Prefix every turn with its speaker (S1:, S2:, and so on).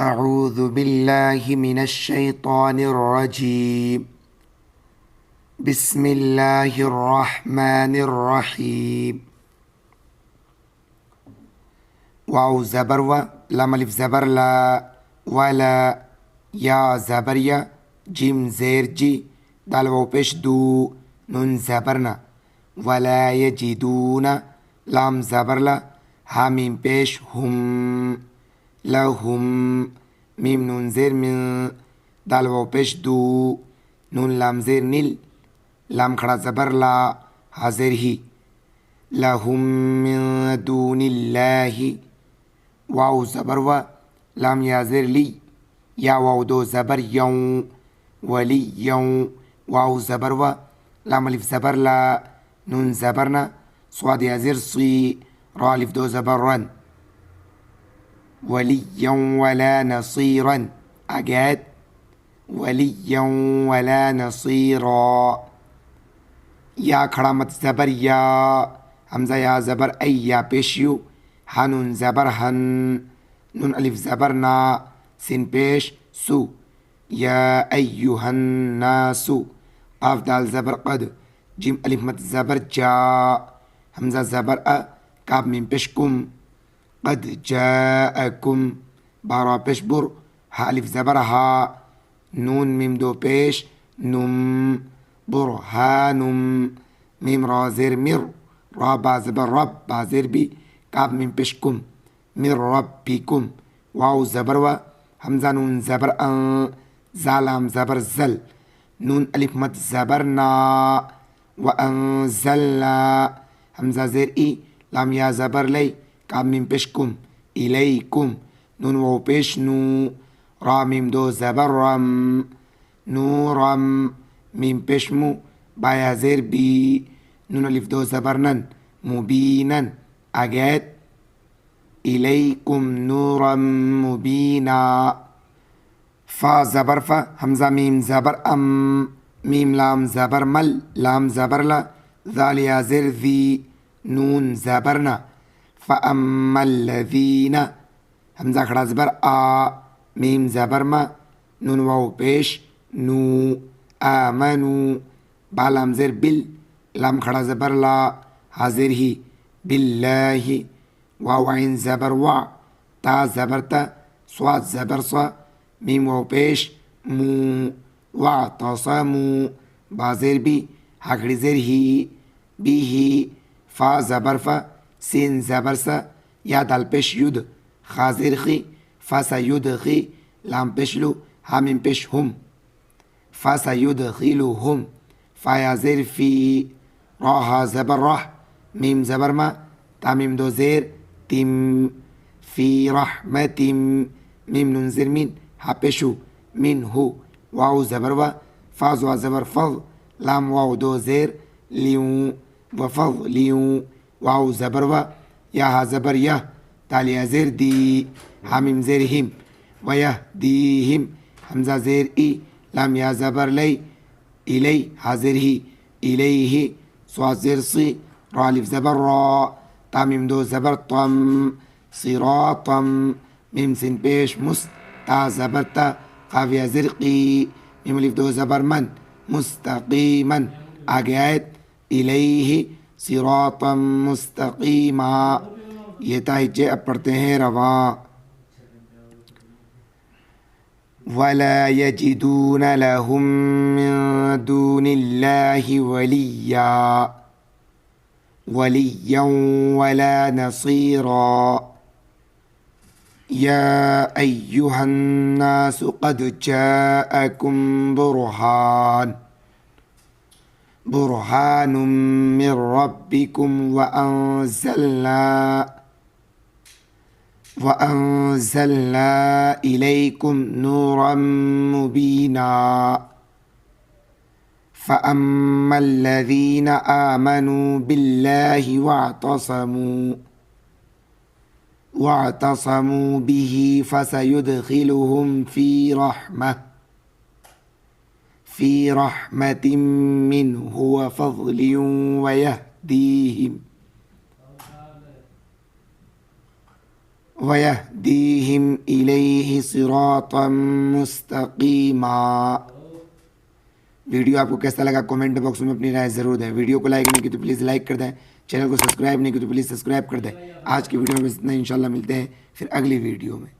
S1: अऊज़ु बिल्लाहि मिनश्शैतानिर्रजीम बिस्मिल्लाहिर्रहमानिर्रहीम। वाव ज़बर व, लाम अलिफ ज़बर ला, वाला, या ज़बर या, जिम ज़ेर जी, दाल वाव पेश दू, नून ज़बर ना, वला यजिदूना, लाम ज़बर ला, हा मीम पेश हुम, लहुम, मीम नून ज़ेर मिन, दाल वाव पेश दू, नून लाम ज़ेर निल, लाम खड़ा ज़बर ला, हा ज़ेर ही, लहुम मिन दूनिल्लाहि, वाव ज़बर व, लाम या ज़ेर ली, या वाव दो ज़बर यौं, वली यौं, वाव ज़बर व, लाम अलिफ ज़बर ला, नून ज़बर ना, स्वाद या ज़ेर सी, रा अलिफ दो ज़बर रन, वलिय्यं वला नसीरन, अगैद वलिय्यं वला नसीरा, या खड़ा मत ज़बर या, हमज़ा या ज़बर ऐ, या पेश यू, हा नून ज़बर हन, नून अलिफ ज़बर ना, सिन पेश सु, या अय्युहन नासु, काफ दाल ज़बर क़द, जिम अलिफ मत ज़बर जा, हमज़ा ज़बर अ, काफ मीम पेश कुम, क़द जाअकुम, बारा पेश बुर, हा अलिफ ज़बर हा, नून मीम दो पेश नुम, बुरहानुम, मीम रा ज़ेर मिर, रा बा ज़बर रब, बा ज़ेर बी, काफ मीम पेश कुम, मिर रब्बिकुम, वाव ज़बर व, हमज़ा नून ज़बर अं, ज़ालाम ज़बर ज़ल, नून अलिफ मत ज़बर ना, व अंज़लना, हमज़ा ज़ेर ई, लाम या ज़बर लै, काफ मीम पेश कुम, इलैकुम, नून वाव पेश नू, रा मीम दो ज़बर रम, नूरम, मीम पेश मु, बाया ज़ेर बी, नून अलिफ दो ज़बर नन, मुबीनन, अगैद इलैकुम नूरम मुबीना, फा ज़बर फ़ा, हमज़ा मीम ज़बर अम, मीम लाम ज़बर मल, लाम ज़बर ला, ज़ाल या ज़ेर ज़ी, नून ज़बर ना, फ़अम्मल्लज़ीना, हमज़ा खड़ा ज़बर आ, मीम ज़बर मा, नून वाव पेश नू, आमनू, बा लाम ज़ेर बिल, लाम खड़ा ज़बर ला, हाज़िर ही, बिल्लाहि, वाव आइन ज़बर वा, ता ज़बर ता, स्वाद ज़बर सा, मीम वाव पेश मू, वा तसमू, बा ज़ेर बी, हा खड़ी ज़ेर ही, बी ही, फा ज़बर फ़ा, सिन ज़बर सा, या दाल पेश युद, खाज़िर खी, फा सा युद खी, लाम पेश लू, हा मीम पेश हुम, फा सा युद खीलू हुम, फा या ज़ेर फी, रा हा ज़बर राह, मीम ज़बर मा, ता मीम दो ज़ेर तिम, फी रहमतिम, मीम नून ज़ेर मिन, हा पेशू, मिन हु, वाव ज़बर वा, फा ज़वा ज़बर फ़ज़, लाम वाव दो ज़ेर लियूं, व फ़ज़ लियूं, वाव ज़बर वा, या हा ज़बर यह, ताल या ज़ेर दी, हा मीम ज़ेर हिम, व यह दी हिम, हमज़ा ज़ेर ई, लाम या ज़बर लई, इलई, हा ज़ेर ही, इलैहि, स्वाद ज़ेर सी, रा अलिफ ज़बर रा, ता मीम दो ज़बर तम, सिरातम, मीम सिन पेश मुस, ता ज़बर ता, काफ या ज़ेर की, मीम अलिफ दो ज़बर मन, मुस्तकीमन, आगे आयत इलैहि सिरातम मुस्तकीमा। ये ताहिज्जे अब पढ़ते हैं रवा। वला यजिदून लहुम मिन दूनिल्लाहि वलिया, वलिय्यं वला नसीरा, या अय्युहन्नास क़द जाअकुम बुरहानुम मिन रब्बिकुम वअंज़लना इलैकुम नूरम मुबीना, फ़अम्मल्लज़ीन आमनू बिल्लाहि वाअतसमू बिही फसयुदखिलुहुम फ़ी रहमतिम मिन्हु व फ़ज़लिन वयहदीहिम इलैहि सिरातम मुस्तकीमा। वीडियो आपको कैसा लगा कमेंट बॉक्स में अपनी राय ज़रूर दें। वीडियो को लाइक नहीं की तो प्लीज़ लाइक कर दें, चैनल को सब्सक्राइब नहीं की तो प्लीज़ सब्सक्राइब कर दें। आज की वीडियो में बस इतना, इंशाल्लाह मिलते हैं फिर अगली वीडियो में।